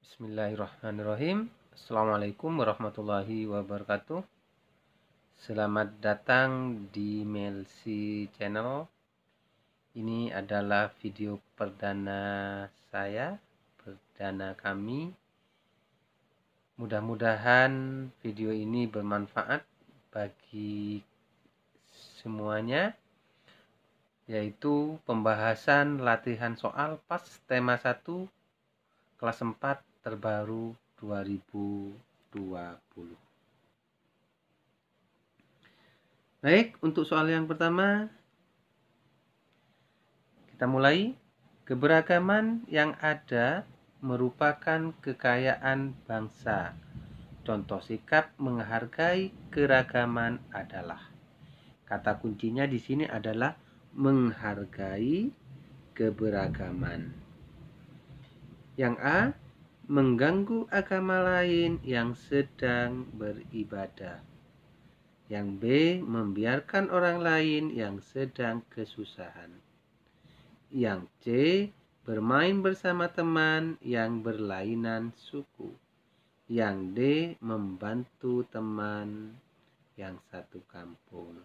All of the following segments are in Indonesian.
Bismillahirrahmanirrahim. Assalamualaikum warahmatullahi wabarakatuh. Selamat datang di Melsi Channel. Ini adalah video perdana saya, perdana kami. Mudah-mudahan video ini bermanfaat bagi semuanya, yaitu pembahasan latihan soal PAS tema 1 kelas 4 terbaru 2020. Baik, untuk soal yang pertama kita mulai. Keberagaman yang ada merupakan kekayaan bangsa. Contoh sikap menghargai keragaman adalah. Kata kuncinya di sini adalah menghargai keberagaman. Yang A, mengganggu agama lain yang sedang beribadah. Yang B, membiarkan orang lain yang sedang kesusahan. Yang C, bermain bersama teman yang berlainan suku. Yang D, membantu teman yang satu kampung.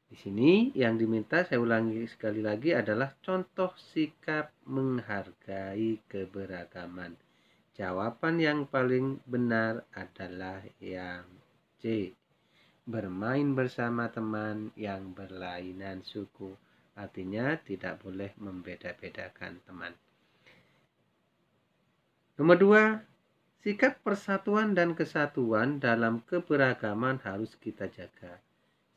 Di sini yang diminta, saya ulangi sekali lagi, adalah contoh sikap menghargai keberagaman. Jawaban yang paling benar adalah yang C, bermain bersama teman yang berlainan suku. Artinya tidak boleh membeda-bedakan teman. Nomor 2, sikap persatuan dan kesatuan dalam keberagaman harus kita jaga.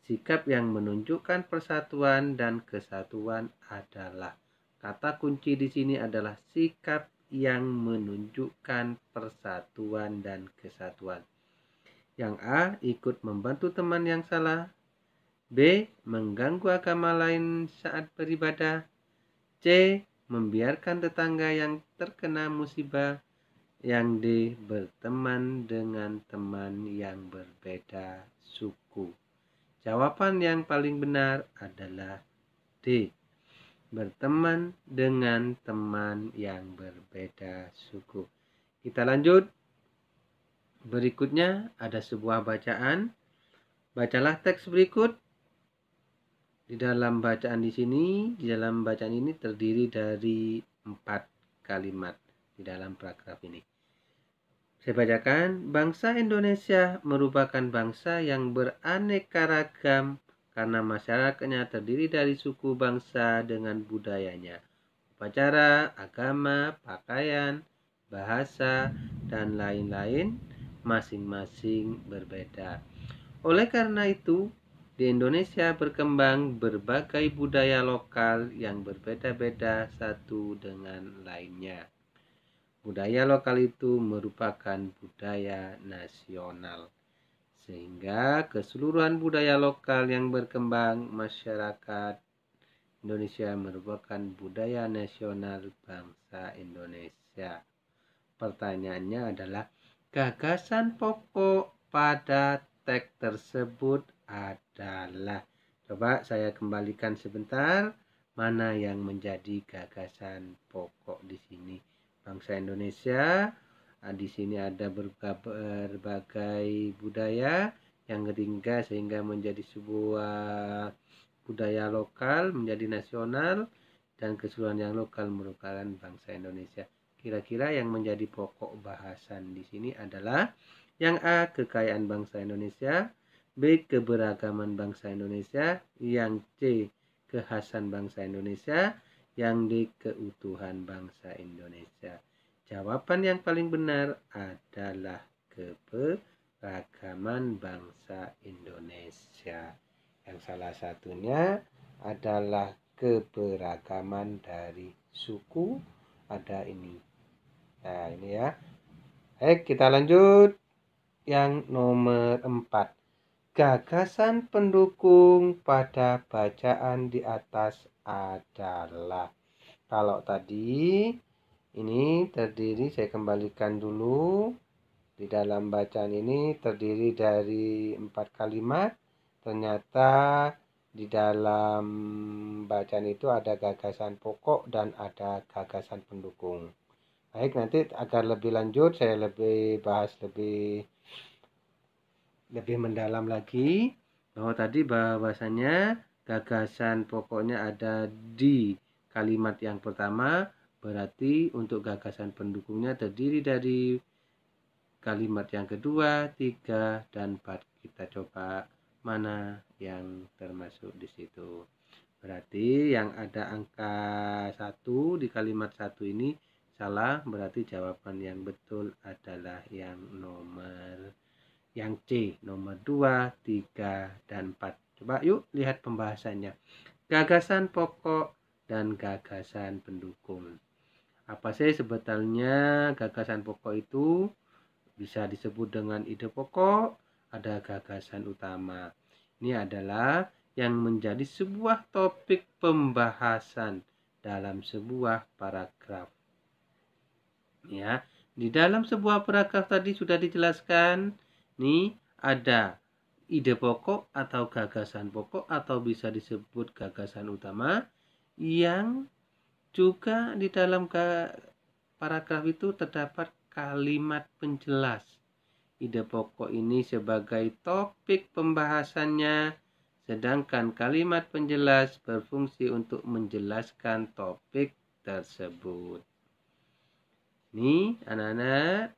Sikap yang menunjukkan persatuan dan kesatuan adalah, kata kunci di sini adalah sikap yang menunjukkan persatuan dan kesatuan. Yang A, ikut membantu teman yang salah. B, mengganggu agama lain saat beribadah. C, membiarkan tetangga yang terkena musibah. Yang D, berteman dengan teman yang berbeda suku. Jawaban yang paling benar adalah D, berteman dengan teman yang berbeda suku. Kita lanjut. Berikutnya ada sebuah bacaan. Bacalah teks berikut. Di dalam bacaan ini terdiri dari 4 kalimat di dalam paragraf ini. Saya bacakan. Bangsa Indonesia merupakan bangsa yang beraneka ragam karena masyarakatnya terdiri dari suku bangsa dengan budayanya, upacara, agama, pakaian, bahasa, dan lain-lain, masing-masing berbeda. Oleh karena itu, di Indonesia berkembang berbagai budaya lokal yang berbeda-beda satu dengan lainnya. Budaya lokal itu merupakan budaya nasional, sehingga keseluruhan budaya lokal yang berkembang masyarakat Indonesia merupakan budaya nasional bangsa Indonesia. Pertanyaannya adalah, gagasan pokok pada teks tersebut adalah. Coba saya kembalikan sebentar, mana yang menjadi gagasan pokok di sini. Bangsa Indonesia, di sini ada berbagai budaya yang ketiga sehingga menjadi sebuah budaya lokal menjadi nasional, dan keseluruhan yang lokal merupakan bangsa Indonesia. Kira-kira yang menjadi pokok bahasan di sini adalah yang A, kekayaan bangsa Indonesia. B, keberagaman bangsa Indonesia. Yang C, kekhasan bangsa Indonesia. Yang D, keutuhan bangsa Indonesia. Jawaban yang paling benar adalah keberagaman bangsa Indonesia. Yang salah satunya adalah keberagaman dari suku. Ada ini. Nah, ini ya. Baik, kita lanjut. Yang nomor 4. Gagasan pendukung pada bacaan di atas adalah. Kalau tadi ini terdiri, saya kembalikan dulu. Di dalam bacaan ini terdiri dari 4 kalimat. Ternyata di dalam bacaan itu ada gagasan pokok dan ada gagasan pendukung. Baik, nanti agar lebih lanjut saya bahas lebih mendalam lagi bahwa tadi bahwasannya gagasan pokoknya ada di kalimat yang pertama, berarti untuk gagasan pendukungnya terdiri dari kalimat yang kedua, 3, dan 4. Kita coba mana yang termasuk di situ. Berarti yang ada angka 1 di kalimat 1 ini salah, berarti jawaban yang betul adalah yang C, nomor 2, 3, dan 4. Coba yuk lihat pembahasannya. Gagasan pokok dan gagasan pendukung. Apa sih sebetulnya gagasan pokok itu? Bisa disebut dengan ide pokok, ada gagasan utama. Ini adalah yang menjadi sebuah topik pembahasan dalam sebuah paragraf. Ya, di dalam sebuah paragraf tadi sudah dijelaskan, nih ada ide pokok atau gagasan pokok atau bisa disebut gagasan utama yang juga di dalam paragraf itu terdapat kalimat penjelas. Ide pokok ini sebagai topik pembahasannya, sedangkan kalimat penjelas berfungsi untuk menjelaskan topik tersebut. Nih anak-anak,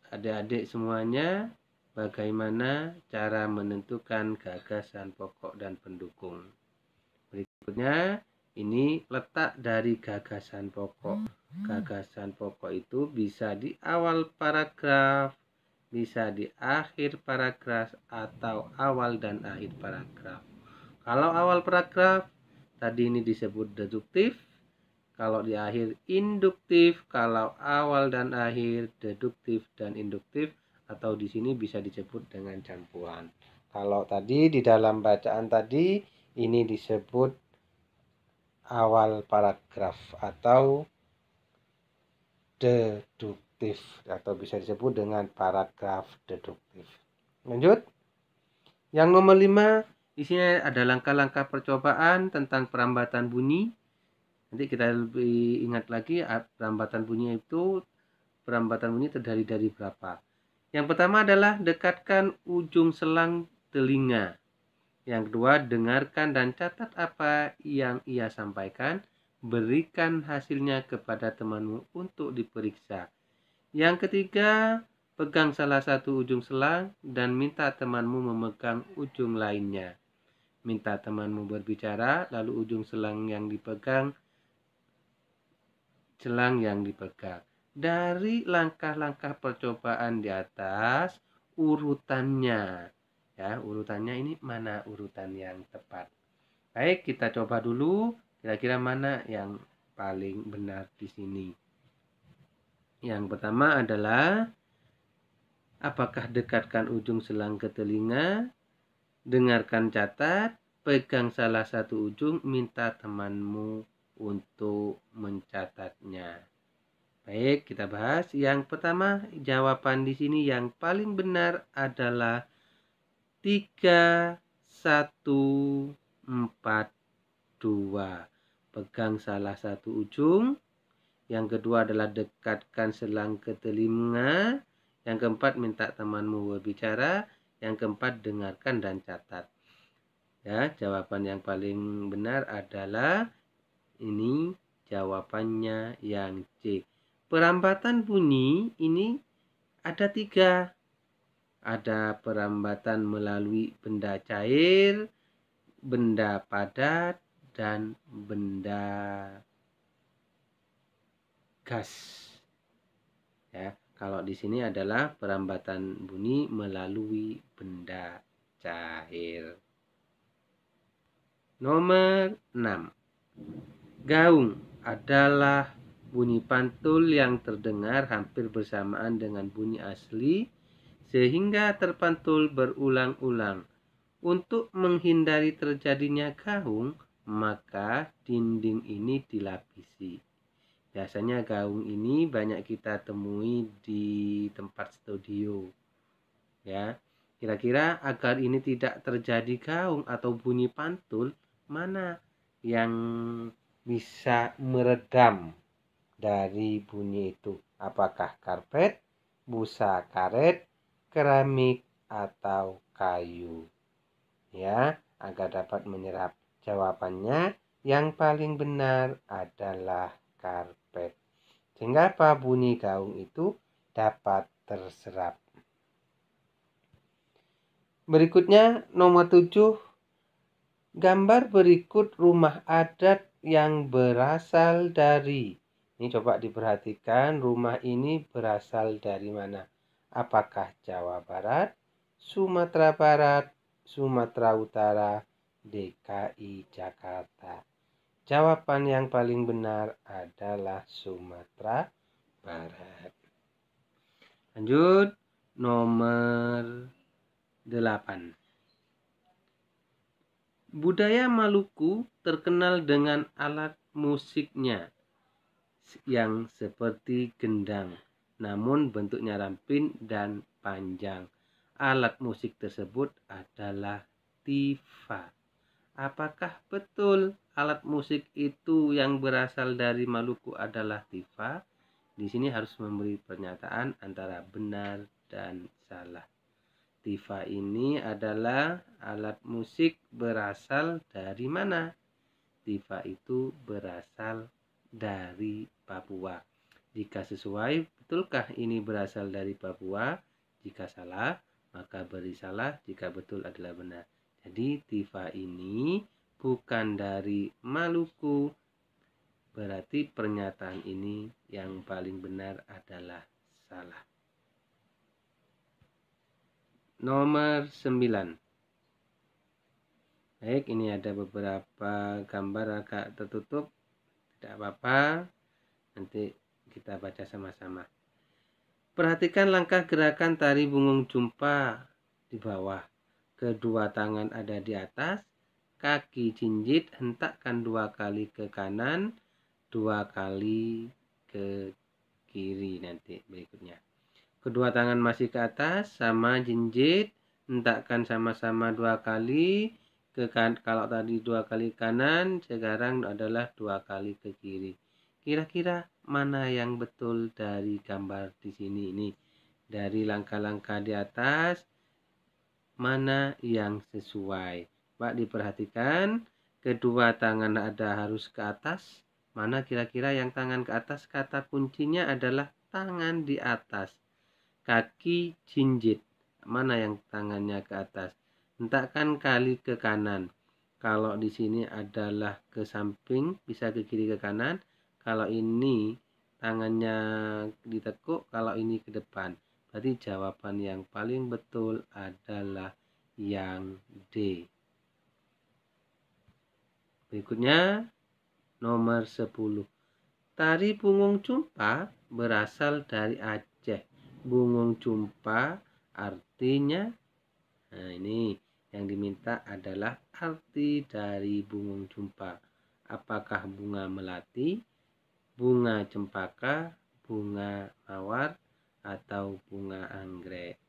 adik-adik semuanya, bagaimana cara menentukan gagasan pokok dan pendukung. Berikutnya, ini letak dari gagasan pokok. Gagasan pokok itu bisa di awal paragraf, bisa di akhir paragraf, atau awal dan akhir paragraf. Kalau awal paragraf, tadi ini disebut deduktif. Kalau di akhir induktif, kalau awal dan akhir deduktif dan induktif, atau di sini bisa disebut dengan campuran. Kalau tadi di dalam bacaan tadi ini disebut awal paragraf atau deduktif atau bisa disebut dengan paragraf deduktif. Lanjut. Yang nomor 5, di sini ada langkah-langkah percobaan tentang perambatan bunyi. Nanti kita lebih ingat lagi perambatan bunyi terdiri dari berapa. Yang pertama adalah dekatkan ujung selang telinga. Yang kedua, dengarkan dan catat apa yang ia sampaikan. Berikan hasilnya kepada temanmu untuk diperiksa. Yang ketiga, pegang salah satu ujung selang dan minta temanmu memegang ujung lainnya. Minta temanmu berbicara, lalu ujung selang yang dipegang. Dari langkah-langkah percobaan di atas, urutannya. Ya, urutannya ini mana urutan yang tepat. Baik, kita coba dulu kira-kira mana yang paling benar di sini. Yang pertama adalah apakah dekatkan ujung selang ke telinga, dengarkan catat, pegang salah satu ujung, minta temanmu untuk mencatatnya. Baik, kita bahas. Yang pertama, jawaban di sini yang paling benar adalah 3, 1, 4, 2. Pegang salah satu ujung. Yang kedua adalah dekatkan selang ke telinga. Yang keempat, minta temanmu berbicara. Yang keempat, dengarkan dan catat. Ya, jawaban yang paling benar adalah ini jawabannya yang C. Perambatan bunyi ini ada 3. Ada perambatan melalui benda cair, benda padat, dan benda gas. Ya, kalau di sini adalah perambatan bunyi melalui benda cair. Nomor 6. Gaung adalah bunyi pantul yang terdengar hampir bersamaan dengan bunyi asli sehingga terpantul berulang-ulang. Untuk menghindari terjadinya gaung, maka dinding ini dilapisi. Biasanya gaung ini banyak kita temui di tempat studio. Ya, kira-kira agar ini tidak terjadi gaung atau bunyi pantul, mana yang bisa meredam dari bunyi itu? Apakah karpet, busa karet, keramik, atau kayu? Ya, agar dapat menyerap. Jawabannya yang paling benar adalah karpet. Sehingga apa? Bunyi gaung itu dapat terserap. Berikutnya nomor 7. Gambar berikut rumah adat yang berasal dari. Ini coba diperhatikan, rumah ini berasal dari mana? Apakah Jawa Barat, Sumatera Barat, Sumatera Utara, DKI Jakarta? Jawaban yang paling benar adalah Sumatera Barat. Lanjut, nomor 8. Budaya Maluku terkenal dengan alat musiknya yang seperti gendang, namun bentuknya ramping dan panjang. Alat musik tersebut adalah tifa. Apakah betul alat musik itu yang berasal dari Maluku adalah tifa? Di sini harus memberi pernyataan antara benar dan salah. Tifa ini adalah alat musik berasal dari mana? Tifa itu berasal dari Papua. Jika sesuai, betulkah ini berasal dari Papua? Jika salah, maka beri salah. Jika betul adalah benar. Jadi tifa ini bukan dari Maluku. Berarti pernyataan ini yang paling benar adalah salah. Nomor 9. Baik, ini ada beberapa gambar agak tertutup. Tidak apa-apa. Nanti kita baca sama-sama. Perhatikan langkah gerakan tari bungung jumpa di bawah. Kedua tangan ada di atas. Kaki jinjit hentakkan 2 kali ke kanan, 2 kali ke kiri nanti berikutnya. Kedua tangan masih ke atas, sama jinjit, hentakkan sama-sama 2 kali ke kanan. Kalau tadi 2 kali kanan, sekarang adalah 2 kali ke kiri. Kira-kira mana yang betul dari gambar di sini ini? Dari langkah-langkah di atas, mana yang sesuai? Pak, diperhatikan, kedua tangan ada harus ke atas. Mana kira-kira yang tangan ke atas? Kata kuncinya adalah tangan di atas. Kaki jinjit, mana yang tangannya ke atas? Hentakkan kali ke kanan. Kalau di sini adalah ke samping, bisa ke kiri ke kanan. Kalau ini tangannya ditekuk, kalau ini ke depan. Berarti jawaban yang paling betul adalah yang D. Berikutnya nomor 10. Tari bungung jumpa berasal dari Aceh. Bungung jumpa artinya, nah ini yang diminta adalah arti dari bungung jumpa. Apakah bunga melati, bunga cempaka, bunga mawar, atau bunga anggrek?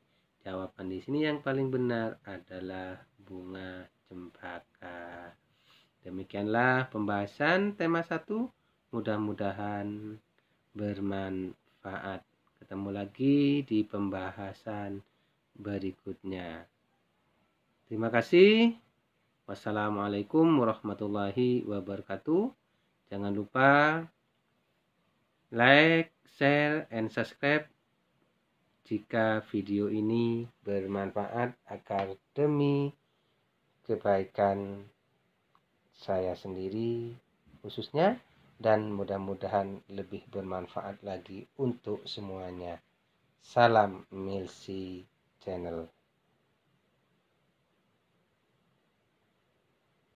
Jawaban di sini yang paling benar adalah bunga cempaka. Demikianlah pembahasan tema 1. Mudah-mudahan bermanfaat. Ketemu lagi di pembahasan berikutnya. Terima kasih. Wassalamualaikum warahmatullahi wabarakatuh. Jangan lupa like, share, and subscribe jika video ini bermanfaat agar demi kebaikan saya sendiri khususnya, dan mudah-mudahan lebih bermanfaat lagi untuk semuanya. Salam Milsi Channel.